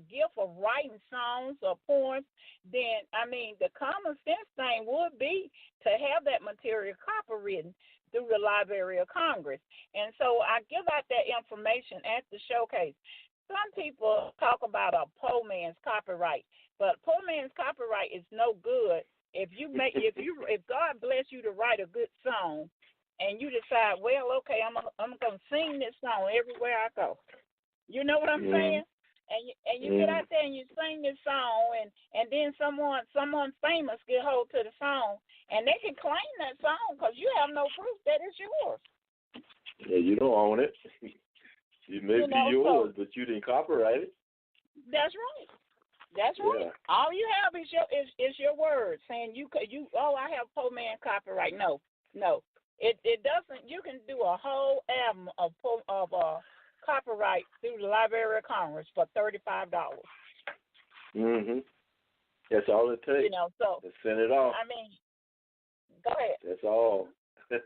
gift of writing songs or poems, then, the common sense thing would be to have that material copywritten through the Library of Congress. And so I give out that information at the showcase. Some people talk about a poor man's copyright, but poor man's copyright is no good if God bless you to write a good song, and you decide, well, okay, I'm gonna sing this song everywhere I go. You know what I'm saying? And you get out there and you sing this song, and then someone famous get hold to the song, and they can claim that song because you have no proof that it's yours. Yeah, you don't own it. It may be yours, but you didn't copyright it. That's right. That's right. Yeah. All you have is your word saying you I have poor man copyright. No. It doesn't. You can do a whole album of copyright through the Library of Congress for $35. That's all it takes. So to send it off. Go ahead. That's all. That's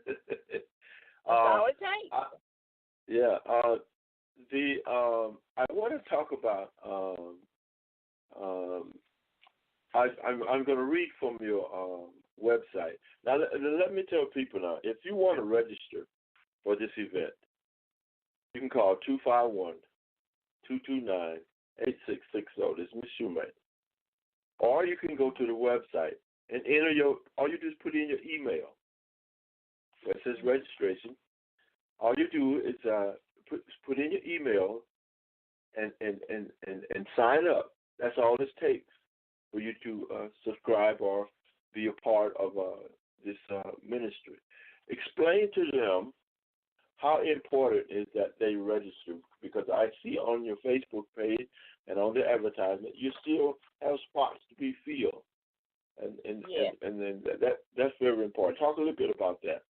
all it takes. I want to talk about. I'm going to read from your website. Now, let me tell people now, if you want to register for this event, you can call 251-229-8660. This is Ms. Shoemate. Or you can go to the website and enter all you do is put in your email where it says registration. All you do is put in your email and sign up. That's all it takes for you to subscribe or be a part of this ministry. Explain to them how important it is that they register, because I see on your Facebook page and on the advertisement you still have spots to be filled, and then that's very important. Talk a little bit about that.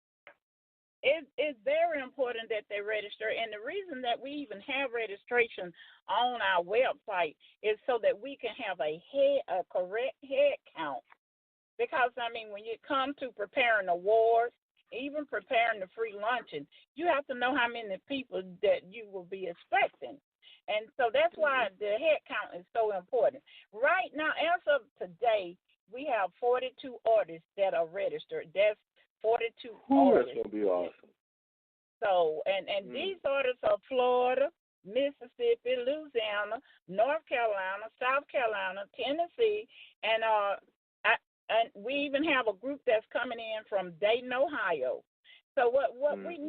It's very important that they register, and the reason that we even have registration on our website is so that we can have a correct head count. Because, when you come to preparing awards, even preparing the free luncheon, you have to know how many people that you will be expecting. And so that's why the head count is so important. Right now, as of today, we have 42 artists that are registered. That's 42 artists. That's going to be awesome. So, and these artists are Florida, Mississippi, Louisiana, North Carolina, South Carolina, Tennessee, and we even have a group that's coming in from Dayton, Ohio. So what we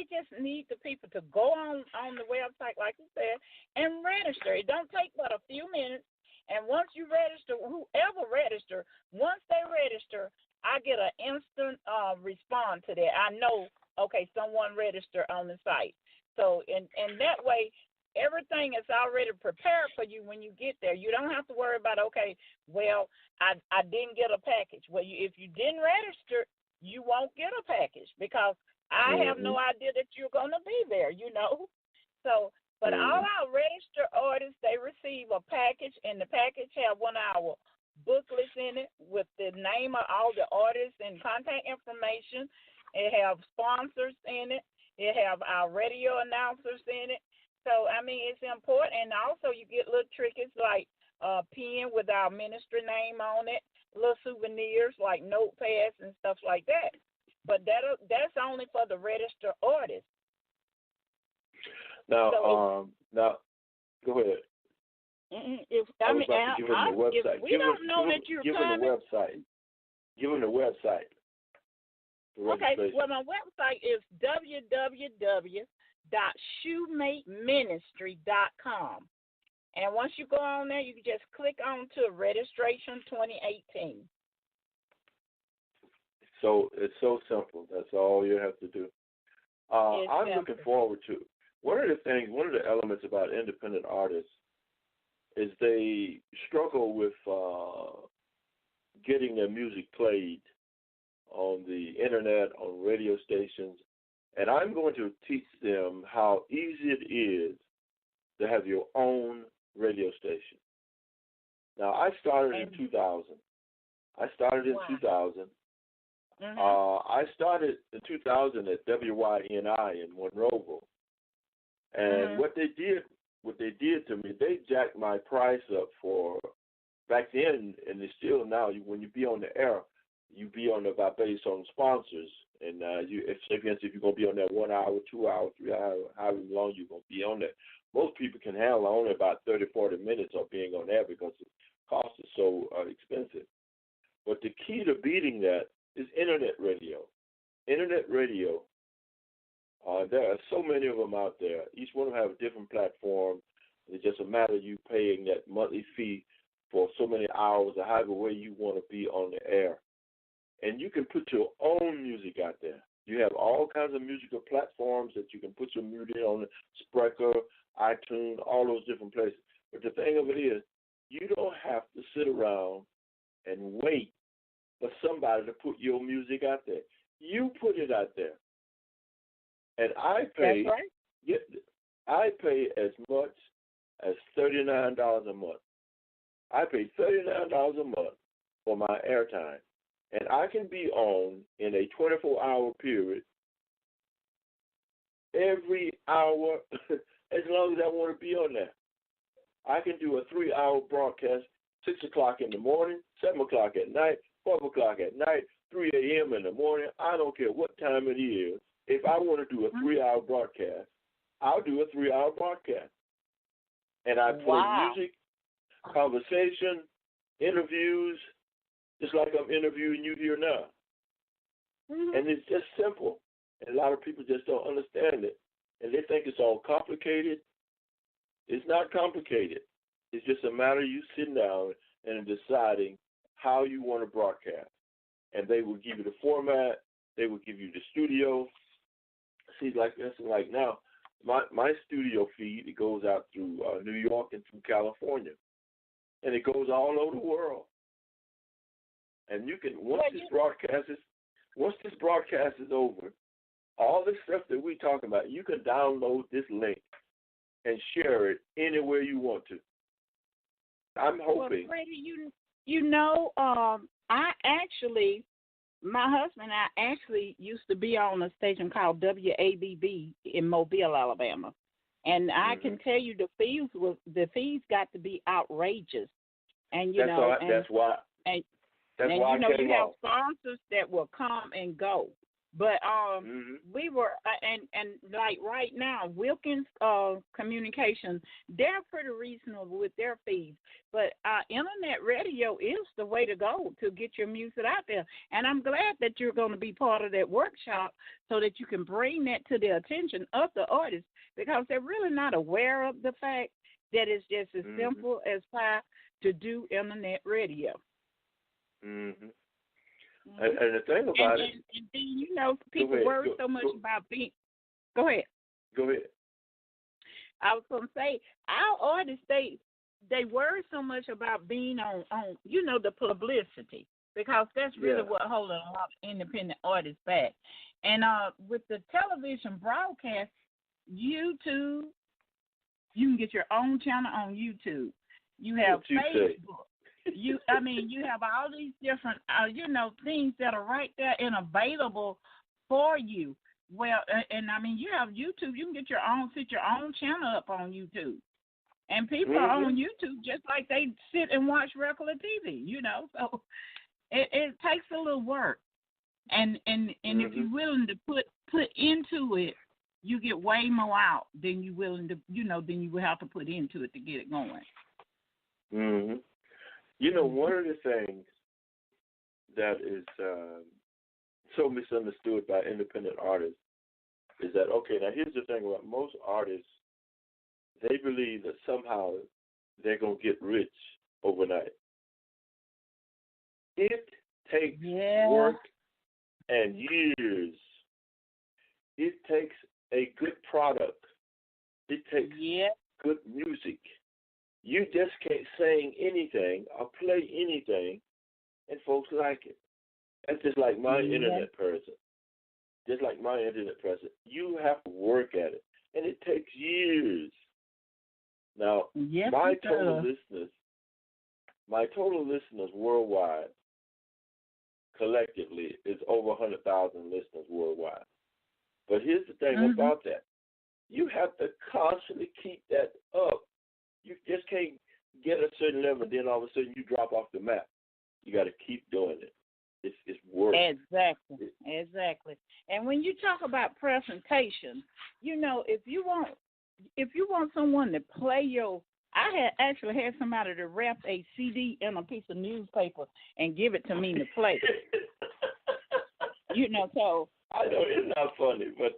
just need the people to go on the website, like you said, and register. It don't take but a few minutes. And once you register, whoever register, once they register, I get an instant response to that. I know, okay, someone registered on the site. So in that way, everything is already prepared for you when you get there. You don't have to worry about, okay, well, I didn't get a package. Well, if you didn't register, you won't get a package because I have no idea that you're going to be there, So, but all our registered artists, they receive a package, and the package have 1 hour booklets in it with the name of all the artists and contact information. It have sponsors in it. It have our radio announcers in it. So, it's important. And also you get little trinkets like a pen with our ministry name on it, little souvenirs like notepads and stuff like that. But that's only for the registered artists. Now, go ahead. If we don't know that you're coming, give them the website. Okay, well, my website is www.shoemateministry.com. And once you go on there, you can just click on to Registration 2018. So it's so simple. That's all you have to do. I'm looking forward to one of the elements about independent artists is they struggle with getting their music played on the internet, on radio stations, and I'm going to teach them how easy it is to have your own radio station. Now, I started in 2000. I started in 2000. I started in 2000 at WYNI in Monroeville. And what they did what they did to me, they jacked my price up for back then, and it's still now. When you be on the air, you be on there based on sponsors, and if you're gonna be on there 1 hour, 2 hours, 3 hours, however long you're gonna be on there. Most people can handle only about 30, 40 minutes of being on there because the cost is so expensive. But the key to beating that is internet radio. Internet radio. There are so many of them out there. Each one of them have a different platform. It's just a matter of you paying that monthly fee for so many hours or however way you want to be on the air. And you can put your own music out there. You have all kinds of musical platforms that you can put your music on, Spreaker, iTunes, all those different places. But the thing of it is, you don't have to sit around and wait for somebody to put your music out there. You put it out there. And I pay, I pay as much as $39 a month. I pay $39 a month for my airtime. And I can be on in a 24-hour period every hour as long as I want to be on there. I can do a 3-hour broadcast, 6 o'clock in the morning, 7 o'clock at night, 12 o'clock at night, 3 a.m. in the morning. I don't care what time it is. If I want to do a 3-hour broadcast, I'll do a 3-hour broadcast. And I play music, conversation, interviews, just like I'm interviewing you here now. And it's just simple. And a lot of people just don't understand it. And they think it's all complicated. It's not complicated. It's just a matter of you sitting down and deciding how you want to broadcast. And they will give you the format. They will give you the studio. See, like now, my studio feed, it goes out through New York and through California. And it goes all over the world. And you can, once this broadcast is over, all this stuff that we talking about, you can download this link and share it anywhere you want to. I'm hoping. Well, Freddie, my husband and I actually used to be on a station called WABB in Mobile, Alabama. And I can tell you the fees got to be outrageous. And, that's why I came you have sponsors that will come and go. But we were, and like right now, Wilkins Communications, they're pretty reasonable with their fees. But internet radio is the way to go to get your music out there. And I'm glad that you're going to be part of that workshop so that you can bring that to the attention of the artists, because they're really not aware of the fact that it's just as simple as pie to do internet radio. And the thing about it, and then, people worry so much about being. Go ahead. I was going to say, our artists, they worry so much about being on the publicity, because that's really what holding a lot of independent artists back. And with the television broadcast, YouTube, you can get your own channel on YouTube. You have Facebook. You have all these different, things that are right there and available for you. Well, you have YouTube. You can get set your own channel up on YouTube. And people are on YouTube just like they sit and watch regular TV, So it takes a little work. And if you're willing to put into it, you get way more out than you willing to, than you will have to put into it to get it going. One of the things that is so misunderstood by independent artists is that, now here's the thing about most artists, they believe that somehow they're going to get rich overnight. It takes work and years. It takes a good product. It takes good music. You just can't sing anything or play anything and folks like it. That's just like my internet person. You have to work at it, and it takes years. Now, my total listeners worldwide, collectively, is over 100,000 listeners worldwide. But here's the thing about that. you have to constantly keep that up. You just can't get a certain level, and then all of a sudden you drop off the map. You got to keep doing it. It's work. Exactly. And when you talk about presentation, you know, if you want someone to play your, I actually had somebody to wrap a CD in a piece of newspaper and give it to me to play. You know, so I know it's not funny, but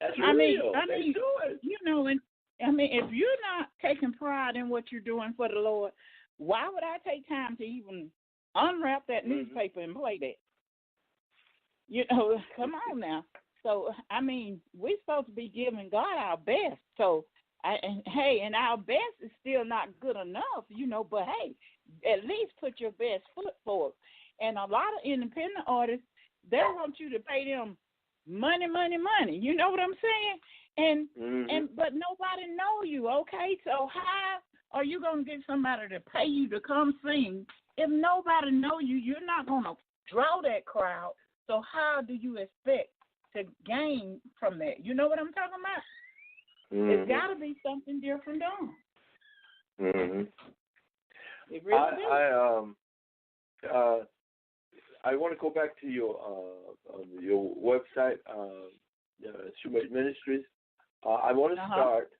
that's real. They do it. You know, and I mean, if you're not taking pride in what you're doing for the Lord, why would I take time to even unwrap that newspaper and play that? You know, come on now. So, I mean, we're supposed to be giving God our best. So, and our best is still not good enough, you know, but hey, at least put your best foot forward. And a lot of independent artists, they want you to pay them money. You know what I'm saying? And but nobody know you, okay? So how are you going to get somebody to pay you to come sing if nobody know you? You're not going to draw that crowd. So how do you expect to gain from that? You know what I'm talking about? It's got to be something different done. It really I want to go back to your website, Shoemate Ministries. I want to start.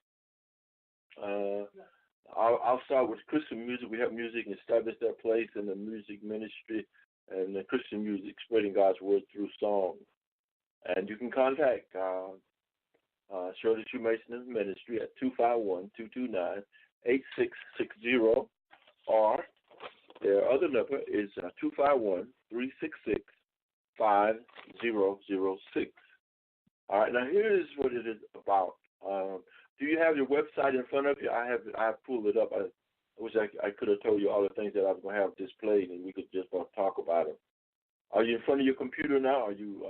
I'll start with Christian music. We have music establish their place in the music ministry and the Christian music, spreading God's word through song. And you can contact Shirley Shoemate's Ministry at 251-229-8660, or their other number is 251-366-5006. All right, now here's what it is about. Do you have your website in front of you? I have pulled it up. I wish I could have told you all the things that I was going to have displayed, and we could just talk about them. Are you in front of your computer now? Are you?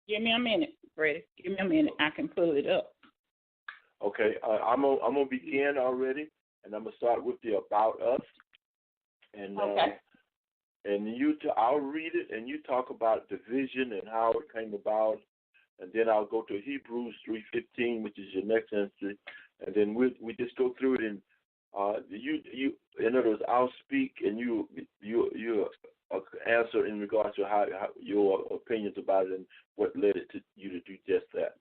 Give me a minute, Freddie. Give me a minute. I can pull it up. Okay, I'm gonna begin already, and I'm gonna start with the About Us, and I'll read it, and you talk about the vision and how it came about, and then I'll go to Hebrews 3:15, which is your next entry, and then we just go through it, and you in other words, I'll speak, and you answer in regards to how your opinions about it and what led it to you to do just that.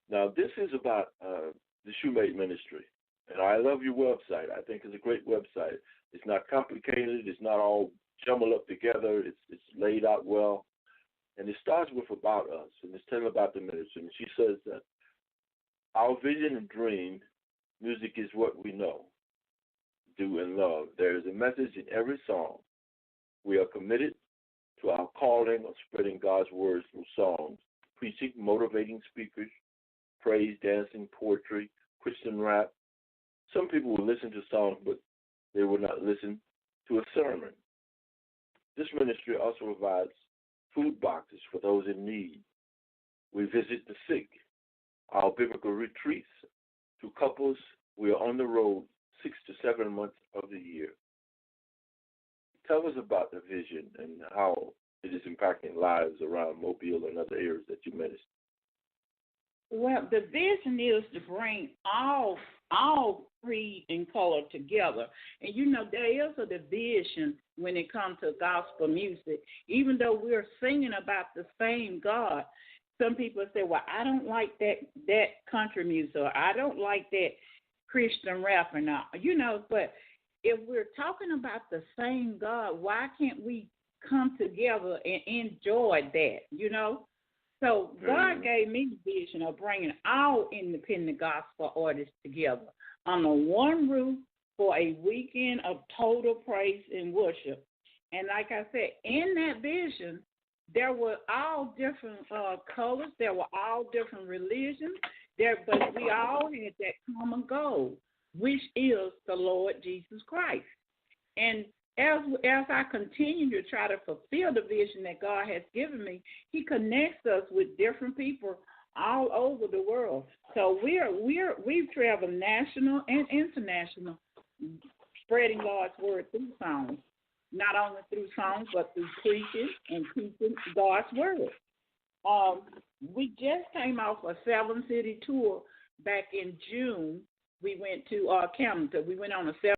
Now, this is about the Shoemate Ministry, and I love your website. I think it's a great website. It's not complicated. It's not all jumbled up together. It's laid out well, and it starts with About Us, and it's telling about the ministry. And she says that our vision and dream, music is what we know, do, and love. There is a message in every song. We are committed to our calling of spreading God's words through songs, preaching, motivating speakers, praise, dancing, poetry, Christian rap. Some people will listen to songs, but they will not listen to a sermon. This ministry also provides food boxes for those in need. We visit the sick. Our biblical retreats to couples. We are on the road 6 to 7 months of the year. Tell us about the vision and how it is impacting lives around Mobile and other areas that you minister. Well, the vision is to bring all creed and color together. And, you know, there is a division when it comes to gospel music. Even though we're singing about the same God, some people say, well, I don't like that country music, or I don't like that Christian rap or not. You know, but if we're talking about the same God, why can't we come together and enjoy that, you know? So God gave me the vision of bringing all independent gospel artists together under one roof for a weekend of total praise and worship. And like I said, in that vision, there were all different colors. There were all different religions. But we all had that common goal, which is the Lord Jesus Christ. And as I continue to try to fulfill the vision that God has given me, He connects us with different people all over the world. So we've traveled national and international, spreading God's word through songs, not only through songs but through preaching and teaching God's word. We just came off a 7-city tour back in June. We went to Canada. We went on a 7